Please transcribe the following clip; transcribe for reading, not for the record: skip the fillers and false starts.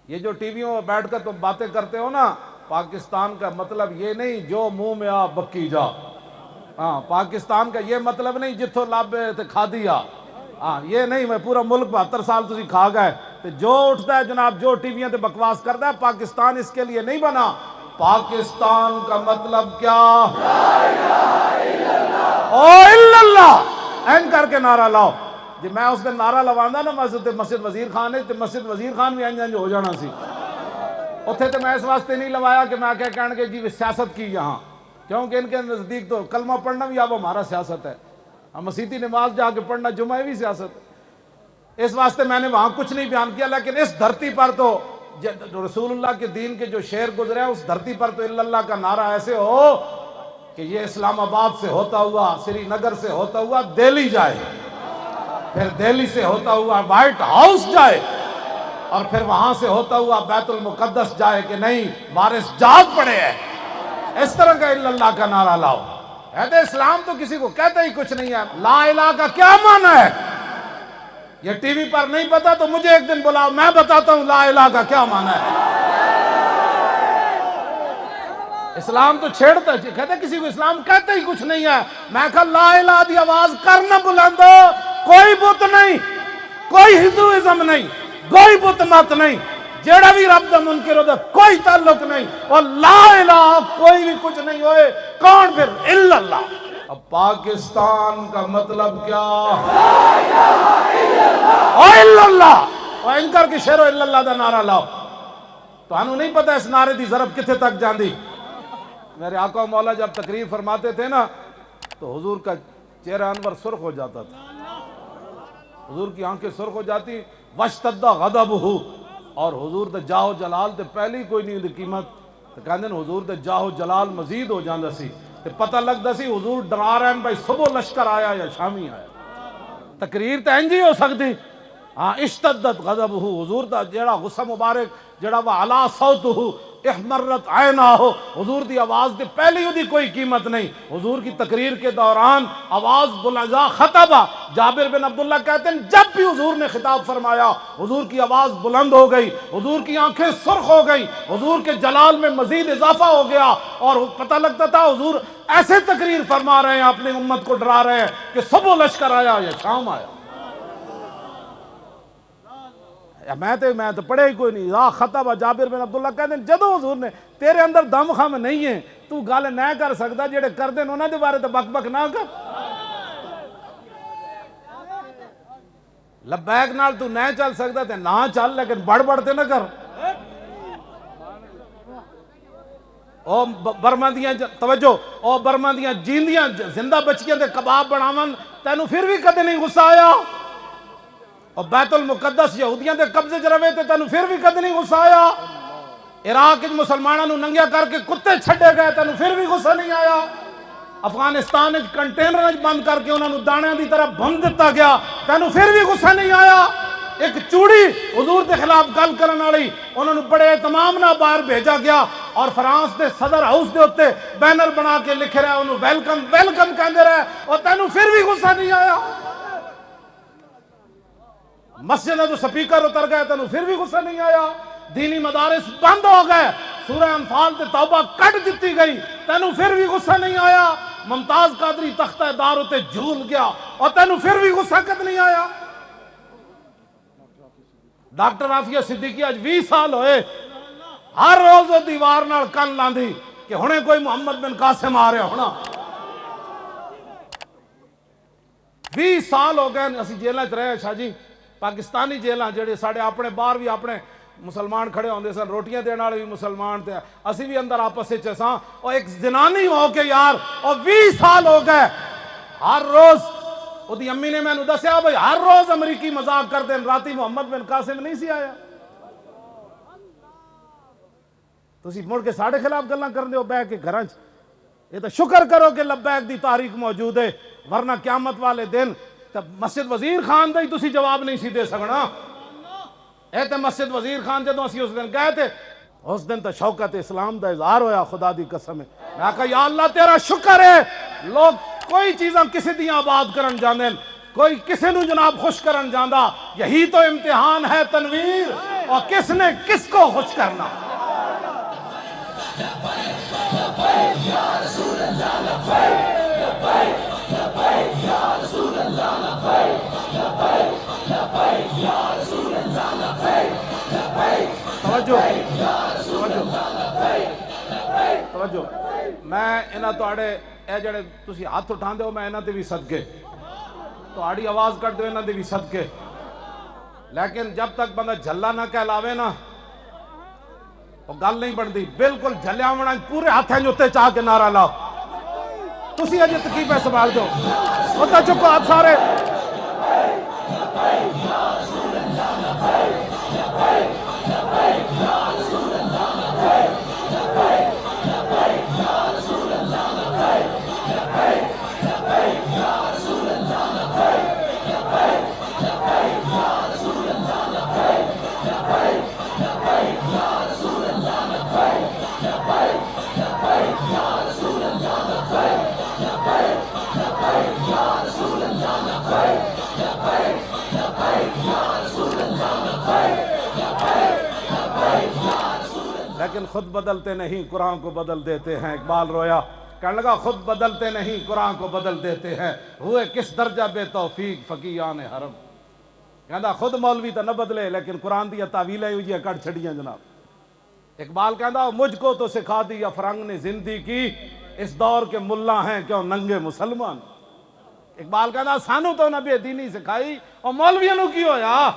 یہ جو ٹی ویوں میں بیٹھ کر تم باتیں کرتے ہو نا، پاکستان کا مطلب یہ نہیں جو منہ میں آ بکی جا. ہاں، پاکستان کا یہ مطلب نہیں جتھوں لابے تے کھا دیا. ہاں، یہ نہیں میں پورا ملک 72 سال تسی کھا گئے. تے جو اٹھتا ہے جناب، جو ٹی ویاں تے بکواس کرتا ہے، پاکستان اس کے لیے نہیں بنا. پاکستان کا مطلب کیا؟ او الا اللہ. این کر کے نعرہ لاؤ. جی میں اس دن نعرہ لواندا نا مسجد وزیر خان نے، تے مسجد وزیر خان بھی انج ہو جانا سی. اتھے تو میں اس واسطے نہیں لوایا کہ میں کیا کہنے کہ جی سیاست کی یہاں، کیونکہ ان کے نزدیک تو کلمہ پڑھنا بھی اب ہمارا سیاست ہے. ہم مسیحی نماز جا کے پڑھنا جمعہ بھی سیاست ہے. اس واسطے میں نے وہاں کچھ نہیں بیان کیا. لیکن اس دھرتی پر تو رسول اللہ کے دین کے جو شعر گزرے ہیں، اس دھرتی پر تو الا اللہ کا نعرہ ایسے ہو کہ یہ اسلام آباد سے ہوتا ہوا، سری نگر سے ہوتا ہوا دہلی جائے، پھر دہلی سے ہوتا ہوا وائٹ ہاؤس جائے، اور پھر وہاں سے ہوتا ہوا بیت المقدس جائے کہ نہیں وارث جاگ پڑے ہیں. اس طرح کا الا اللہ کا نعرہ لاؤ. کہتے اسلام تو کسی کو کہتا ہی کچھ نہیں ہے. لا الہ کا کیا معنی ہے؟ یہ ٹی وی پر نہیں پتا تو مجھے ایک دن بلاؤ، میں بتاتا ہوں لا الہ کا کیا معنی ہے. اسلام تو چھیڑتا ہے، کہتے کسی کو اسلام کہتا ہی کچھ نہیں ہے. میں کہا لا الہ دی آواز کرنا بلندو، کوئی بت نہیں، کوئی ہندوازم نہیں، کوئی بت مت نہیں، جیڑا بھی رب دا منکر ہوتا کوئی تعلق نہیں، اور لا الہ کوئی بھی کچھ نہیں ہوئے. کون پھر؟ الا اللہ. اب پاکستان کا مطلب کیا؟ او الا اللہ. اور ان کر کے شعر الا اللہ دا نعرہ لاؤ. تو انہوں نہیں پتا اس نعرے دی ضرب کتنے تک جاندی. میرے آقا و مولا جب تقریر فرماتے تھے نا تو حضور کا چہرہ انور سرخ ہو جاتا تھا، حضور کی آنکھیں سرخ ہو جاتی. واشتد غضبہ، اور حضور دے جاہ و جلال تے پہلی کوئی نہیں دی قیمت. تو کہندے ہیں حضور دے جاہ و جلال مزید ہو جاندہ سی، تے پتہ لگدا سی حضور ڈرا رہے ہیں بھائی صبح لشکر آیا یا شامی آیا. تقریر تے انجی ہو سکتی. ہاں، اشتدت غضبہ، حضور دا جیڑا غصہ مبارک جیڑا وہ علا صوتہ احمرت عینہ ہو، حضور دی آواز دی پہلی دی کوئی قیمت نہیں. حضور کی تقریر کے دوران آواز بلندہ خطبہ. جابر بن عبداللہ کہتے ہیں جب بھی حضور نے خطاب فرمایا حضور کی آواز بلند ہو گئی، حضور کی آنکھیں سرخ ہو گئی، حضور کے جلال میں مزید اضافہ ہو گیا، اور پتہ لگتا تھا حضور ایسے تقریر فرما رہے ہیں، اپنی امت کو ڈرا رہے ہیں کہ صبح لشکر آیا یا شام آیا. میں تو پڑھے ہی کوئی نہیں. خطبہ جابر بن عبداللہ کہتے ہیں جدو حضور نے تیرے اندر دم خم نہیں ہے، تو گل نہ کر سکتا، جڑے کر دیں انہوں دے بارے تو بک بک نہ کر. لبیک نال تو نہ چل سکتا تے نہ چل، لیکن بڑھ بڑھتے نہ کر. او برما دیاں توجہ، او برما دیاں جیندیاں زندہ بچیاں دے کباب بناون تینوں پھر بھی کدے نہیں غصہ آیا. اور بیت المقدس یہودیاں دے قبضے چ رہے تے تینوں پھر بھی کدے نہیں غصہ آیا. عراق وچ مسلماناں نوں ننگیا کر کے کتے چھڈے گئے تینوں پھر بھی غصہ نہیں آیا. افغانستان وچ کنٹینر بند کر کے انہاں نوں دانیاں دی طرح بھن دتا گیا، تینوں پھر بھی غصہ نہیں آیا. ایک چوڑی حضور کے خلاف گل کرن والی انہاں نوں بڑے اہتمام نال باہر بھیجا گیا، اور فرانس دے صدر ہاؤس دے اوتے بینر بنا کے لکھ رہا انہوں ویلکم ویلکم کہندے رہے، اور تینوں پھر بھی غصہ نہیں آیا. مسجد تو سپیکر اتر گئے تینوں پھر بھی غصہ نہیں آیا. دینی مدارس بند ہو گئے، سورہ انفال تے توبہ کٹ دیتی گئی، تینوں پھر بھی غصہ نہیں آیا. ممتاز قادری تختہ دار تے جھول گیا، اور تینوں پھر بھی غصہ کد نہیں آیا. ڈاکٹر عافیہ صدیقی اج 20 سال ہوئے ہر روز وہ دیوار نال کن لاندھی کہ ہنے کوئی محمد بن قاسم آ رہا ہونا. 20 سال ہو گئے اسی جیلیں چ رہے شاہ جی، پاکستانی جیلاں جڑے ساڑے اپنے باہر بھی اپنے مسلمان کھڑے ہوندے سن، روٹیاں دین والے بھی مسلمان تھے، اسی بھی اندر آپس سے چساں. اور ایک زنانی ہو کے یار، اور 20 سال ہو گئے ہر روز وہ دی امی نے میں نے دسیا بھائی ہر روز امریکی مذاق کر دیں، راتی محمد بن قاسم نہیں سی آیا. تسی مڑ کے ساڑے خلاف گلاں کر دے ہو بے کے گھراں چ. یہ تو شکر کرو کہ لبیک دی تاریخ موجود ہے، ورنہ قیامت والے دن تب مسجد وزیر خان دا ہی تسی جواب نہیں سی دے سکنا. اے تے مسجد وزیر خان جدوں اسی اس دن گئے تھے، اس دن تو شوکت اسلام دا اظہار ہویا، خدا دی قسم ہے. میں کہا یا اللہ تیرا شکر ہے، لوگ کوئی چیزاں کسی دیاں آباد کرن جاندے، کوئی کسی نو جناب خوش کرن جاندا. یہی تو امتحان ہے تنویر. اور کس نے کس کو خوش کرنا. توجہ میں انہاں تواڈے اے جڑے تسی ہاتھ اٹھاندے ہو میں انہاں تے بھی صدقے تواڈی آواز کٹ دو انہاں تے بھی صدقے لیکن جب تک بندہ جھلا نہ کہلاوے نا وہ گل نہیں بنتی. بالکل جھلیا ہونا پورے ہاتھیں جو تے چاہ کے نعرہ لاؤ. تسی اجے تقیبیں سنبھال دو ہوتا چکو آپ سارے. لیکن خود بدلتے نہیں قرآن کو بدل دیتے ہیں. اقبال رویا کہنے لگا خود بدلتے نہیں قرآن کو بدل دیتے ہیں. ہوئے کس درجہ بے توفیق فقیہان حرم. کہندا خود مولوی تو نہ بدلے لیکن قرآن دیا تعویلیں ہوئی جی کٹ چھڑیاں جناب. اقبال کہندا مجھ کو تو سکھا دیا فرنگ نے زندگی کی اس دور کے ملا ہیں کیوں ننگے مسلمان. اقبال کہندا سانو تو نبی دینی سکھائی اور مولویوں نو کی ہویا